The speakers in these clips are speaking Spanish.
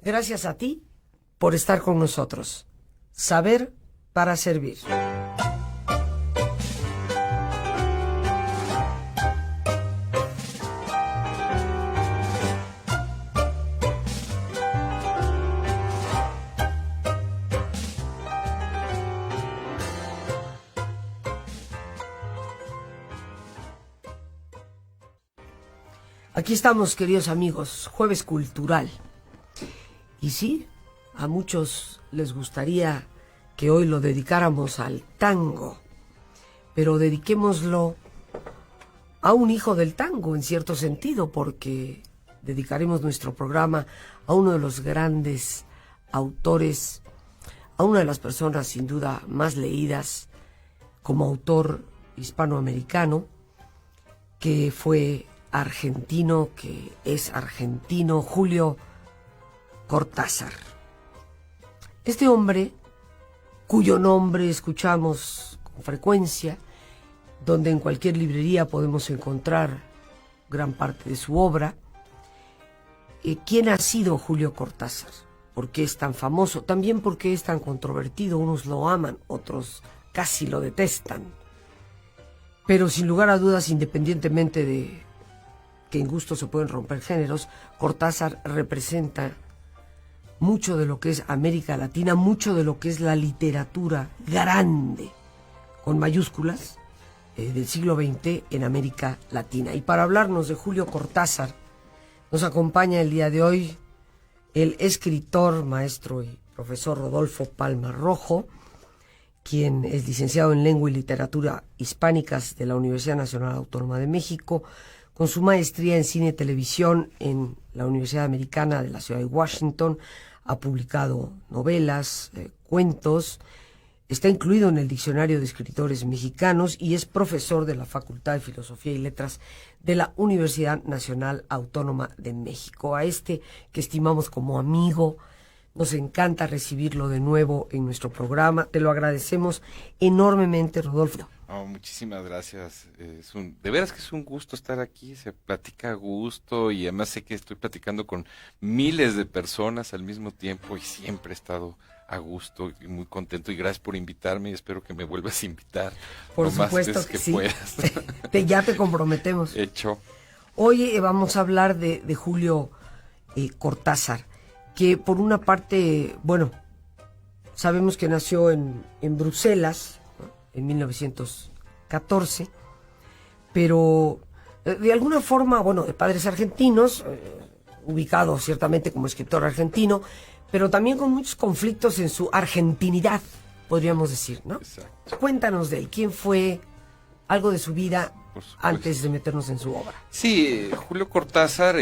Gracias a ti por estar con nosotros. Saber para servir. Aquí estamos, queridos amigos, Jueves Cultural. Y sí, a muchos les gustaría que hoy lo dedicáramos al tango, pero dediquémoslo a un hijo del tango, en cierto sentido, porque dedicaremos nuestro programa a uno de los grandes autores, a una de las personas sin duda más leídas como autor hispanoamericano, que fue argentino, que es argentino, Julio Cortázar. Este hombre, cuyo nombre escuchamos con frecuencia, donde en cualquier librería podemos encontrar gran parte de su obra. ¿Quién ha sido Julio Cortázar? ¿Por qué es tan famoso? También por qué es tan controvertido. Unos lo aman, otros casi lo detestan. Pero sin lugar a dudas, independientemente de que en gusto se pueden romper géneros, Cortázar representa mucho de lo que es América Latina, mucho de lo que es la literatura grande, con mayúsculas, del siglo XX en América Latina. Y para hablarnos de Julio Cortázar, nos acompaña el día de hoy el escritor, maestro y profesor Rodolfo Palma Rojo, quien es licenciado en Lengua y Literatura Hispánicas de la Universidad Nacional Autónoma de México, con su maestría en Cine y Televisión en la Universidad Americana de la Ciudad de Washington. Ha publicado novelas, cuentos, está incluido en el Diccionario de Escritores Mexicanos y es profesor de la Facultad de Filosofía y Letras de la Universidad Nacional Autónoma de México. A este que estimamos como amigo, nos encanta recibirlo de nuevo en nuestro programa. Te lo agradecemos enormemente, Rodolfo. Oh, muchísimas gracias. De veras que es un gusto estar aquí, se platica a gusto y además sé que estoy platicando con miles de personas al mismo tiempo y siempre he estado a gusto y muy contento y gracias por invitarme y espero que me vuelvas a invitar. Por supuesto que sí. Puedas. Ya te comprometemos. Hecho. Hoy vamos a hablar de Julio Cortázar, que por una parte, bueno, sabemos que nació en Bruselas, en 1914, pero de alguna forma, bueno, de padres argentinos, ubicado ciertamente como escritor argentino, pero también con muchos conflictos en su argentinidad, podríamos decir, ¿no? Exacto. Cuéntanos de él, ¿quién fue? Algo de su vida antes de meternos en su obra. Sí, Julio Cortázar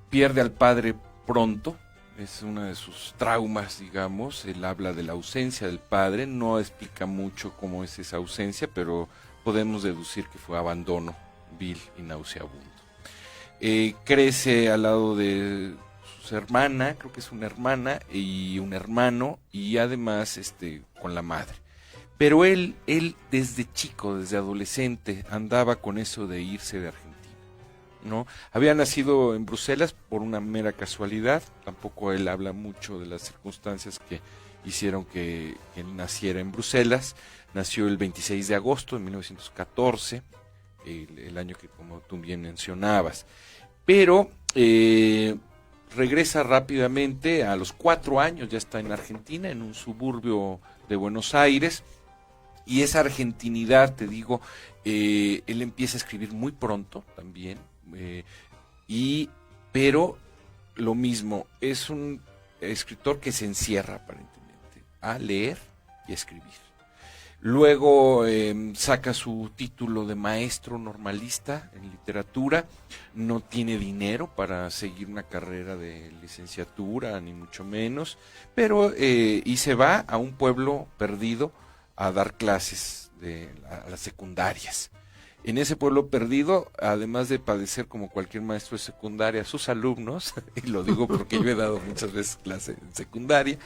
pierde al padre pronto. Es uno de sus traumas, digamos. Él habla de la ausencia del padre, no explica mucho cómo es esa ausencia, pero podemos deducir que fue abandono vil y nauseabundo. Crece al lado de su hermana, creo que es una hermana y un hermano, y además con la madre. Pero él desde chico, desde adolescente, andaba con eso de irse de Argentina, ¿no? Había nacido en Bruselas por una mera casualidad, tampoco él habla mucho de las circunstancias que hicieron que él naciera en Bruselas. Nació el 26 de agosto de 1914, el año que como tú bien mencionabas, pero regresa rápidamente, a los 4 años ya está en Argentina, en un suburbio de Buenos Aires, y esa argentinidad, te digo, él empieza a escribir muy pronto también, pero lo mismo, es un escritor que se encierra aparentemente a leer y escribir. Luego saca su título de maestro normalista en literatura, no tiene dinero para seguir una carrera de licenciatura, ni mucho menos, pero y se va a un pueblo perdido a dar clases a las secundarias. En ese pueblo perdido, además de padecer como cualquier maestro de secundaria a sus alumnos, y lo digo porque yo he dado muchas veces clase en secundaria,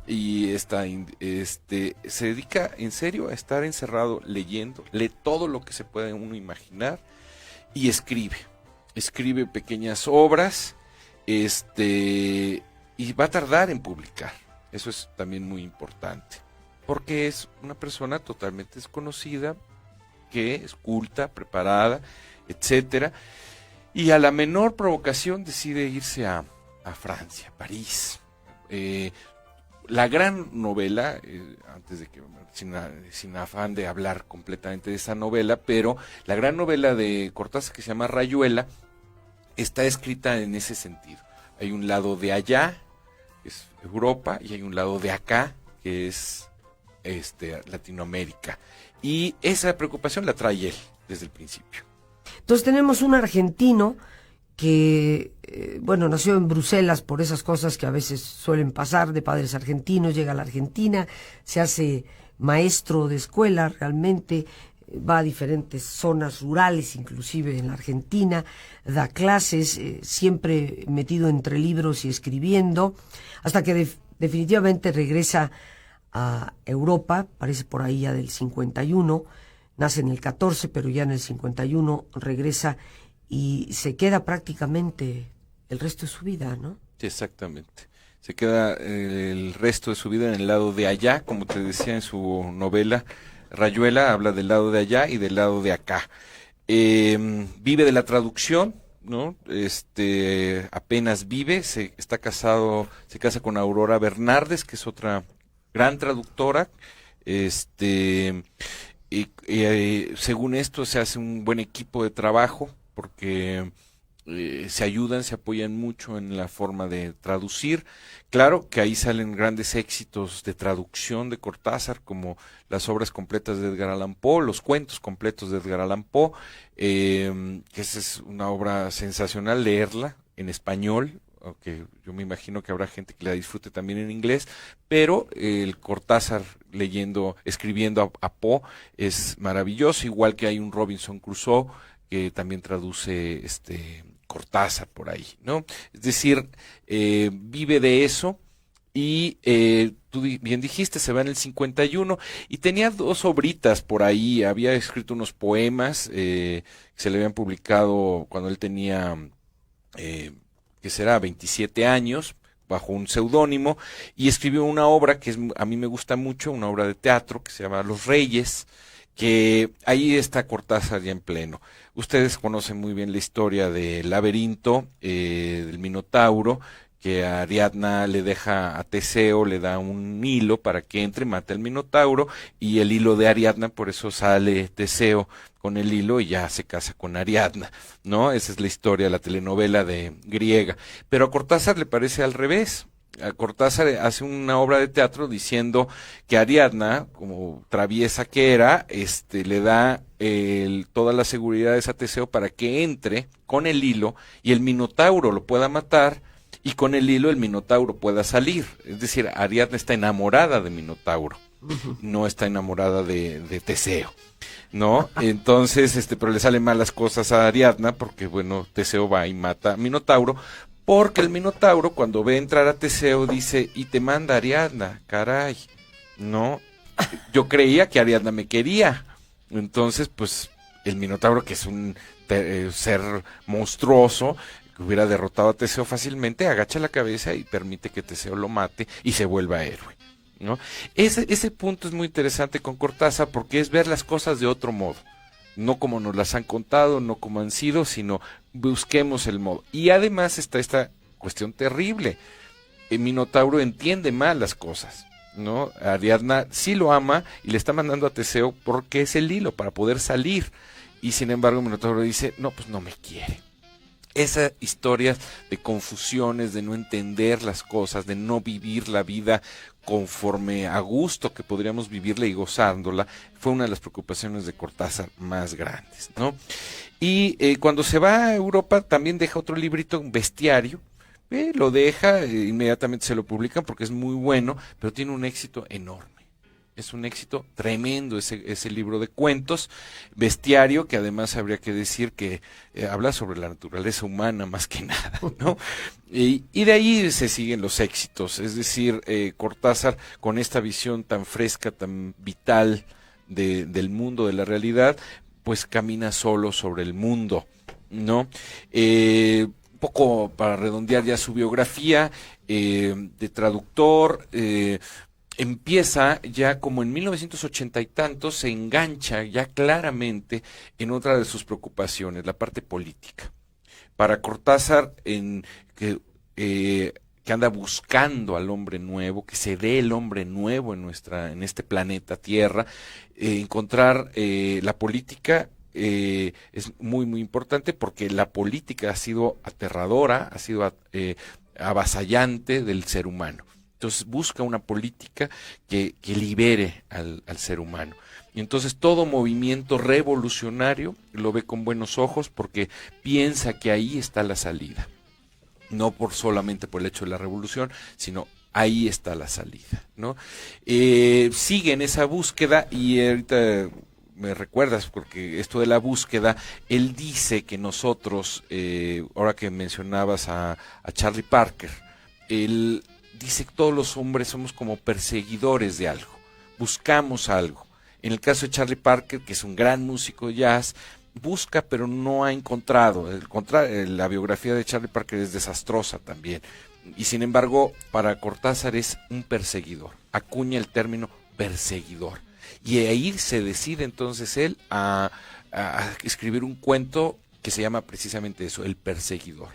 y se dedica en serio a estar encerrado leyendo, lee todo lo que se puede uno imaginar y escribe pequeñas obras y va a tardar en publicar. Eso es también muy importante, porque es una persona totalmente desconocida, que es culta, preparada, etcétera, y a la menor provocación decide irse a Francia, París. La gran novela, antes de que, sin afán de hablar completamente de esa novela, pero la gran novela de Cortázar, que se llama Rayuela, está escrita en ese sentido. Hay un lado de allá, que es Europa, y hay un lado de acá, que es Latinoamérica. Y esa preocupación la trae él desde el principio. Entonces tenemos un argentino que, nació en Bruselas por esas cosas que a veces suelen pasar, de padres argentinos, llega a la Argentina, se hace maestro de escuela realmente, va a diferentes zonas rurales, inclusive en la Argentina, da clases, siempre metido entre libros y escribiendo, hasta que definitivamente regresa a Europa, parece por ahí ya del 51, nace en el 14, pero ya en el 51 regresa y se queda prácticamente el resto de su vida, ¿no? Sí, exactamente. Se queda el resto de su vida en el lado de allá, como te decía en su novela Rayuela, habla del lado de allá y del lado de acá. Vive de la traducción, ¿no? Apenas vive, se casa con Aurora Bernardes, que es otra gran traductora. Según esto se hace un buen equipo de trabajo, porque se ayudan, se apoyan mucho en la forma de traducir. Claro que ahí salen grandes éxitos de traducción de Cortázar, como las obras completas de Edgar Allan Poe, los cuentos completos de Edgar Allan Poe, que esa es una obra sensacional leerla en español, aunque yo me imagino que habrá gente que la disfrute también en inglés, pero el Cortázar escribiendo a Poe es maravilloso, igual que hay un Robinson Crusoe que también traduce Cortázar por ahí, ¿no? Es decir, vive de eso y tú bien dijiste, se va en el 51 y tenía 2 obritas por ahí, había escrito unos poemas que se le habían publicado cuando él tenía, que será 27 años, bajo un seudónimo, y escribió una obra que a mí me gusta mucho, una obra de teatro que se llama Los Reyes, que ahí está Cortázar ya en pleno. Ustedes conocen muy bien la historia del laberinto, del Minotauro, que a Ariadna le deja a Teseo, le da un hilo para que entre, mate al Minotauro, y el hilo de Ariadna, por eso sale Teseo con el hilo y ya se casa con Ariadna, ¿no? Esa es la historia, la telenovela griega. Pero a Cortázar le parece al revés. Cortázar hace una obra de teatro diciendo que Ariadna, como traviesa que era, le da todas las seguridades a Teseo para que entre con el hilo y el Minotauro lo pueda matar, y con el hilo el Minotauro pueda salir. Es decir, Ariadna está enamorada de Minotauro, no está enamorada de Teseo, ¿no? Entonces, pero le salen malas cosas a Ariadna porque, bueno, Teseo va y mata a Minotauro, porque el Minotauro, cuando ve entrar a Teseo, dice, y te manda Ariadna, caray, ¿no? Yo creía que Ariadna me quería. Entonces, pues, el Minotauro, que es un ser monstruoso, que hubiera derrotado a Teseo fácilmente, agacha la cabeza y permite que Teseo lo mate y se vuelva héroe, ¿no? Ese punto es muy interesante con Cortázar, porque es ver las cosas de otro modo. No como nos las han contado, no como han sido, sino busquemos el modo. Y además está esta cuestión terrible. El Minotauro entiende mal las cosas, ¿no? Ariadna sí lo ama y le está mandando a Teseo porque es el hilo para poder salir. Y sin embargo Minotauro dice, no, pues no me quiere. Esas historias de confusiones, de no entender las cosas, de no vivir la vida conforme a gusto que podríamos vivirla y gozándola, fue una de las preocupaciones de Cortázar más grandes, ¿no? Y cuando se va a Europa también deja otro librito, un bestiario, lo deja, inmediatamente se lo publican porque es muy bueno, pero tiene un éxito enorme. Es un éxito tremendo ese libro de cuentos, bestiario, que además habría que decir que habla sobre la naturaleza humana más que nada, ¿no? Y de ahí se siguen los éxitos, es decir, Cortázar con esta visión tan fresca, tan vital del mundo, de la realidad, pues camina solo sobre el mundo, ¿no? poco para redondear ya su biografía, de traductor, empieza ya como en 1980 y tantos, se engancha ya claramente en otra de sus preocupaciones, la parte política. Para Cortázar, que anda buscando al hombre nuevo, que se dé el hombre nuevo en este planeta Tierra, encontrar la política es muy muy importante, porque la política ha sido aterradora, ha sido avasallante del ser humano. Entonces busca una política que libere al ser humano. Y entonces todo movimiento revolucionario lo ve con buenos ojos, porque piensa que ahí está la salida. No solamente por el hecho de la revolución, sino ahí está la salida, ¿no? Sigue en esa búsqueda, y ahorita me recuerdas, porque esto de la búsqueda, él dice que nosotros, ahora que mencionabas a Charlie Parker, él dice que todos los hombres somos como perseguidores de algo, buscamos algo. En el caso de Charlie Parker, que es un gran músico de jazz, busca pero no ha encontrado. La biografía de Charlie Parker es desastrosa también, y sin embargo para Cortázar es un perseguidor, acuña el término perseguidor, y ahí se decide entonces él a escribir un cuento que se llama precisamente eso, El perseguidor,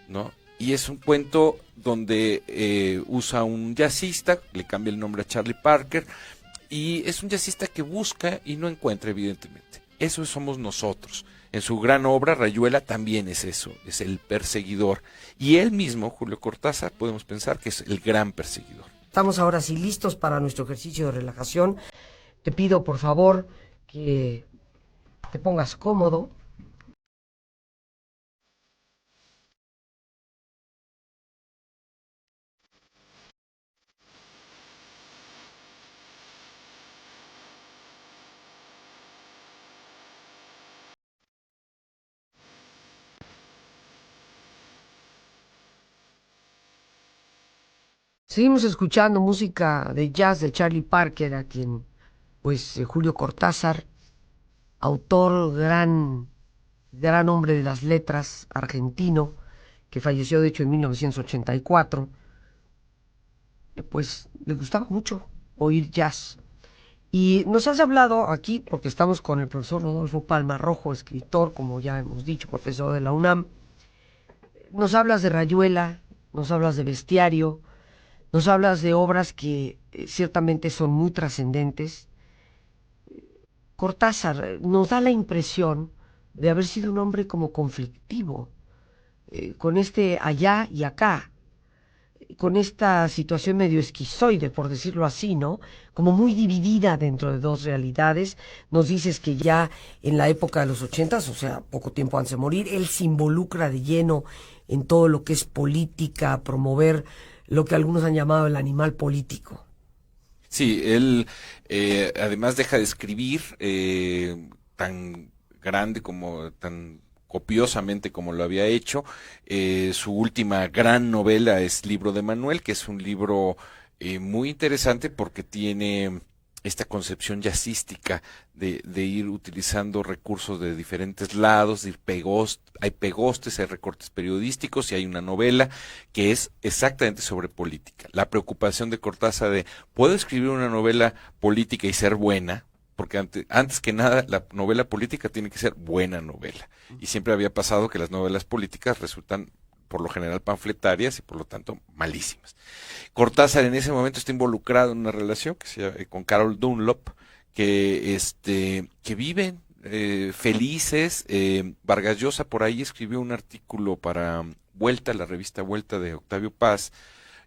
¿no? Y es un cuento donde usa un jazzista, le cambia el nombre a Charlie Parker, y es un jazzista que busca y no encuentra, evidentemente. Eso somos nosotros. En su gran obra, Rayuela, también es eso, es el perseguidor. Y él mismo, Julio Cortázar, podemos pensar que es el gran perseguidor. Estamos ahora sí listos para nuestro ejercicio de relajación. Te pido, por favor, que te pongas cómodo. Seguimos escuchando música de jazz de Charlie Parker, a quien, pues, Julio Cortázar, autor, gran hombre de las letras, argentino, que falleció de hecho en 1984, pues le gustaba mucho oír jazz. Y nos has hablado aquí, porque estamos con el profesor Rodolfo Palma Rojo, escritor, como ya hemos dicho, profesor de la UNAM. Nos hablas de Rayuela, nos hablas de Bestiario, nos hablas de obras que ciertamente son muy trascendentes. Cortázar nos da la impresión de haber sido un hombre como conflictivo, con este allá y acá, con esta situación medio esquizoide, por decirlo así, ¿no? Como muy dividida dentro de dos realidades. Nos dices que ya en la época de los 80s, o sea, poco tiempo antes de morir, él se involucra de lleno en todo lo que es política, promover lo que algunos han llamado el animal político. Sí, él además deja de escribir tan grande como tan copiosamente como lo había hecho. Su última gran novela es Libro de Manuel, que es un libro muy interesante porque tiene esta concepción jazzística de ir utilizando recursos de diferentes lados, hay pegostes, hay recortes periodísticos, y hay una novela que es exactamente sobre política. La preocupación de Cortázar de, ¿puedo escribir una novela política y ser buena? Porque antes que nada la novela política tiene que ser buena novela, y siempre había pasado que las novelas políticas resultan por lo general panfletarias y por lo tanto malísimas. Cortázar en ese momento está involucrado en una relación con Carol Dunlop, que viven felices. Vargas Llosa por ahí escribió un artículo para Vuelta, la revista Vuelta de Octavio Paz,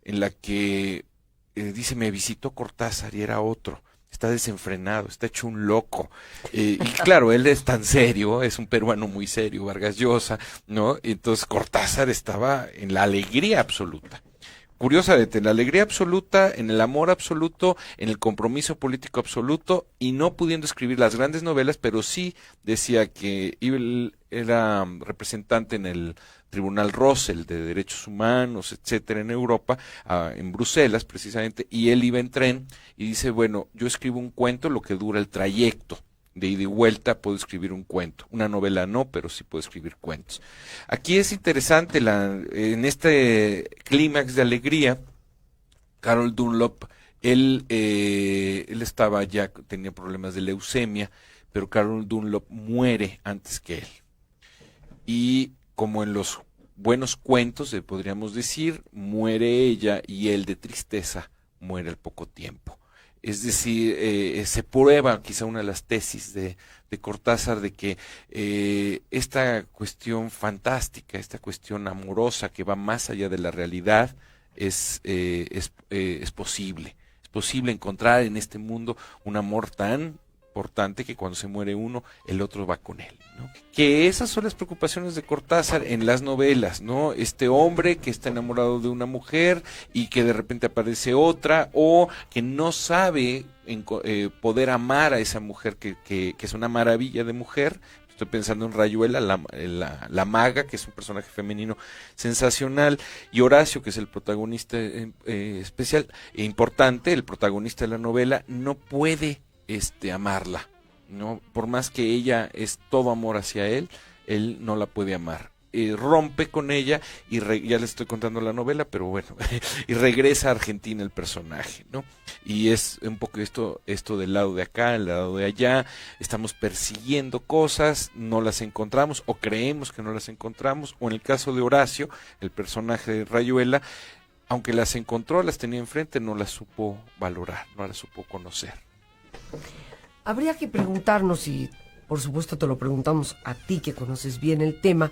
en la que dice: me visitó Cortázar y era otro. Está desenfrenado, está hecho un loco. Y claro, él es tan serio, es un peruano muy serio, Vargas Llosa, ¿no? Entonces Cortázar estaba en la alegría absoluta. Curiosamente, en la alegría absoluta, en el amor absoluto, en el compromiso político absoluto, y no pudiendo escribir las grandes novelas, pero sí decía que él era representante en el Tribunal Russell de Derechos Humanos, etcétera, en Europa, en Bruselas precisamente, y él iba en tren y dice: bueno, yo escribo un cuento lo que dura el trayecto, de ida y vuelta, puedo escribir un cuento. Una novela no, pero sí puedo escribir cuentos. Aquí es interesante, en este clímax de alegría, Carol Dunlop, él estaba ya, tenía problemas de leucemia, pero Carol Dunlop muere antes que él. Y como en los buenos cuentos, podríamos decir, muere ella y él de tristeza muere al poco tiempo. Es decir, se prueba quizá una de las tesis de Cortázar de que esta cuestión fantástica, esta cuestión amorosa que va más allá de la realidad es posible. Es posible encontrar en este mundo un amor tan importante que cuando se muere uno, el otro va con él, ¿no? Que esas son las preocupaciones de Cortázar en las novelas, ¿no? Este hombre que está enamorado de una mujer y que de repente aparece otra, o que no sabe poder amar a esa mujer que es una maravilla de mujer. Estoy pensando en Rayuela, la maga, que es un personaje femenino sensacional, y Horacio, que es el protagonista especial e importante, el protagonista de la novela, no puede amarla, ¿no? Por más que ella es todo amor hacia él no la puede amar. Rompe con ella y ya le estoy contando la novela, pero bueno, y regresa a Argentina el personaje, ¿no? Y es un poco esto del lado de acá, el lado de allá, estamos persiguiendo cosas, no las encontramos o creemos que no las encontramos, o en el caso de Horacio, el personaje de Rayuela, aunque las encontró, las tenía enfrente, no las supo valorar, no las supo conocer. Habría que preguntarnos, y por supuesto te lo preguntamos a ti que conoces bien el tema,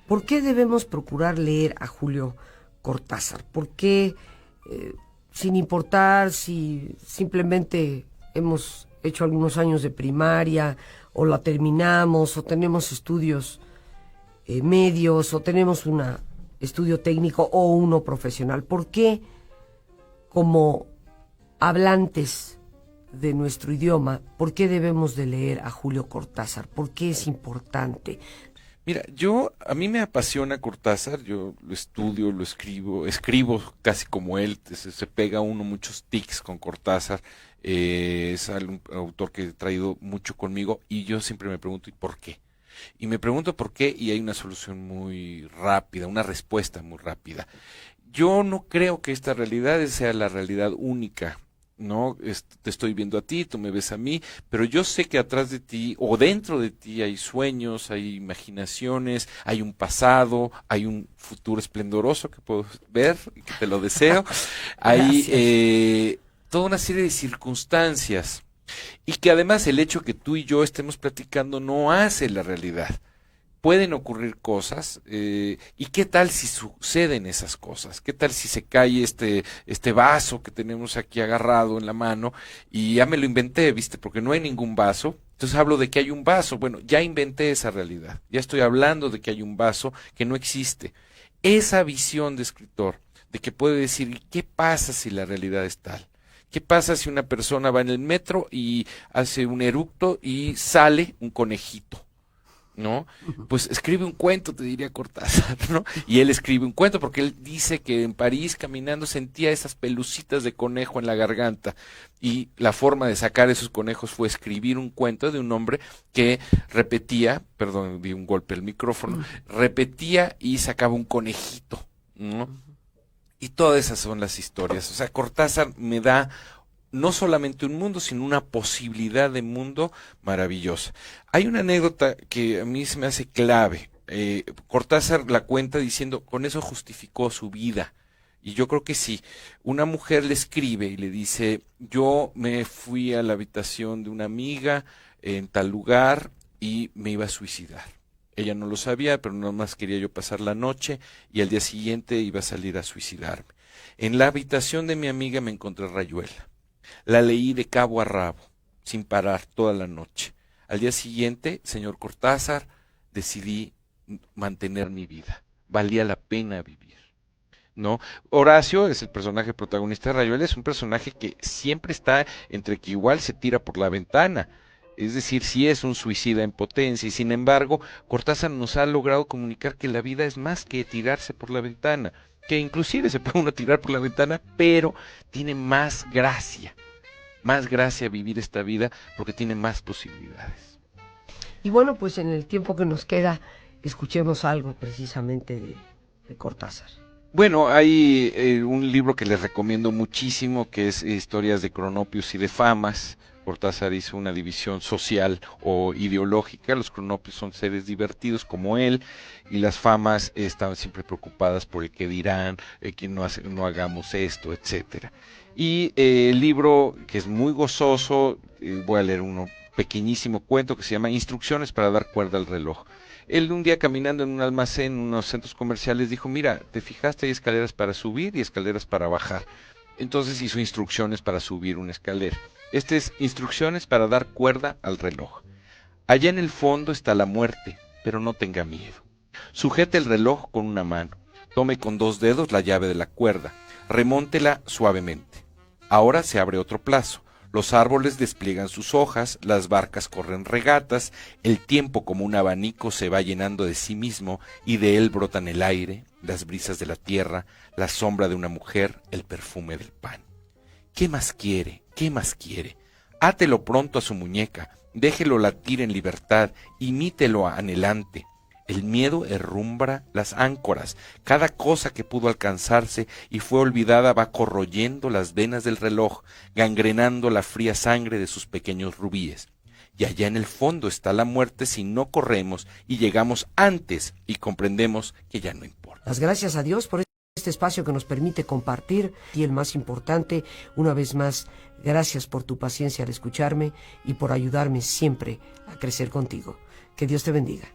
¿por qué debemos procurar leer a Julio Cortázar? ¿Por qué, sin importar si simplemente hemos hecho algunos años de primaria, o la terminamos, o tenemos estudios medios, o tenemos un estudio técnico o uno profesional? ¿Por qué, como hablantes de nuestro idioma, por qué debemos de leer a Julio Cortázar? ¿Por qué es importante? Mira, a mí me apasiona Cortázar, yo lo estudio, lo escribo casi como él, se pega uno muchos tics con Cortázar, es un autor que he traído mucho conmigo y yo siempre me pregunto, ¿y por qué? Y me pregunto por qué y hay una solución muy rápida, una respuesta muy rápida. Yo no creo que esta realidad sea la realidad única. No, te estoy viendo a ti, tú me ves a mí, pero yo sé que atrás de ti o dentro de ti hay sueños, hay imaginaciones, hay un pasado, hay un futuro esplendoroso que puedo ver y que te lo deseo. Hay toda una serie de circunstancias y que además el hecho que tú y yo estemos platicando no hace la realidad. Pueden ocurrir cosas, y qué tal si suceden esas cosas, qué tal si se cae este vaso que tenemos aquí agarrado en la mano, y ya me lo inventé, viste, porque no hay ningún vaso, entonces hablo de que hay un vaso, bueno, ya inventé esa realidad, ya estoy hablando de que hay un vaso que no existe. Esa visión de escritor, de que puede decir, ¿qué pasa si la realidad es tal? ¿Qué pasa si una persona va en el metro y hace un eructo y sale un conejito? ¿No? Pues escribe un cuento, te diría Cortázar, ¿no? Y él escribe un cuento porque él dice que en París caminando sentía esas pelucitas de conejo en la garganta y la forma de sacar esos conejos fue escribir un cuento de un hombre que repetía, perdón, di un golpe al micrófono, repetía y sacaba un conejito, ¿no? Y todas esas son las historias, o sea, Cortázar me da no solamente un mundo, sino una posibilidad de mundo maravillosa. Hay una anécdota que a mí se me hace clave. Cortázar la cuenta diciendo, con eso justificó su vida. Y yo creo que sí. Una mujer le escribe y le dice, yo me fui a la habitación de una amiga en tal lugar y me iba a suicidar. Ella no lo sabía, pero nada más quería yo pasar la noche y al día siguiente iba a salir a suicidarme. En la habitación de mi amiga me encontré Rayuela. La leí de cabo a rabo, sin parar toda la noche. Al día siguiente, señor Cortázar, decidí mantener mi vida. Valía la pena vivir, ¿no? Horacio es el personaje protagonista de Rayuela, es un personaje que siempre está entre que igual se tira por la ventana. Es decir, sí es un suicida en potencia y sin embargo, Cortázar nos ha logrado comunicar que la vida es más que tirarse por la ventana, que inclusive se puede uno tirar por la ventana, pero tiene más gracia, más gracia vivir esta vida porque tiene más posibilidades. Y bueno, pues en el tiempo que nos queda, escuchemos algo precisamente de Cortázar. Bueno, hay un libro que les recomiendo muchísimo, que es Historias de Cronopios y de Famas. Cortázar hizo una división social o ideológica. Los cronopios son seres divertidos como él, y las famas estaban siempre preocupadas por el que dirán, que no hagamos esto, etcétera. Y el libro, que es muy gozoso, voy a leer uno pequeñísimo cuento que se llama Instrucciones para dar cuerda al reloj. Él un día caminando en un almacén, en unos centros comerciales, dijo, mira, ¿te fijaste? Hay escaleras para subir y escaleras para bajar. Entonces hizo instrucciones para subir una escalera. Este es instrucciones para dar cuerda al reloj. Allá en el fondo está la muerte, pero no tenga miedo. Sujete el reloj con una mano. Tome con 2 dedos la llave de la cuerda. Remóntela suavemente. Ahora se abre otro plazo. Los árboles despliegan sus hojas, las barcas corren regatas, el tiempo como un abanico se va llenando de sí mismo y de él brotan el aire, las brisas de la tierra, la sombra de una mujer, el perfume del pan. ¿Qué más quiere? ¿Qué más quiere? Átelo pronto a su muñeca, déjelo latir en libertad, imítelo anhelante. El miedo herrumbra las áncoras, cada cosa que pudo alcanzarse y fue olvidada va corroyendo las venas del reloj, gangrenando la fría sangre de sus pequeños rubíes. Y allá en el fondo está la muerte si no corremos y llegamos antes y comprendemos que ya no importa. Las gracias a Dios por este espacio que nos permite compartir, y el más importante, una vez más, gracias por tu paciencia al escucharme y por ayudarme siempre a crecer contigo. Que Dios te bendiga.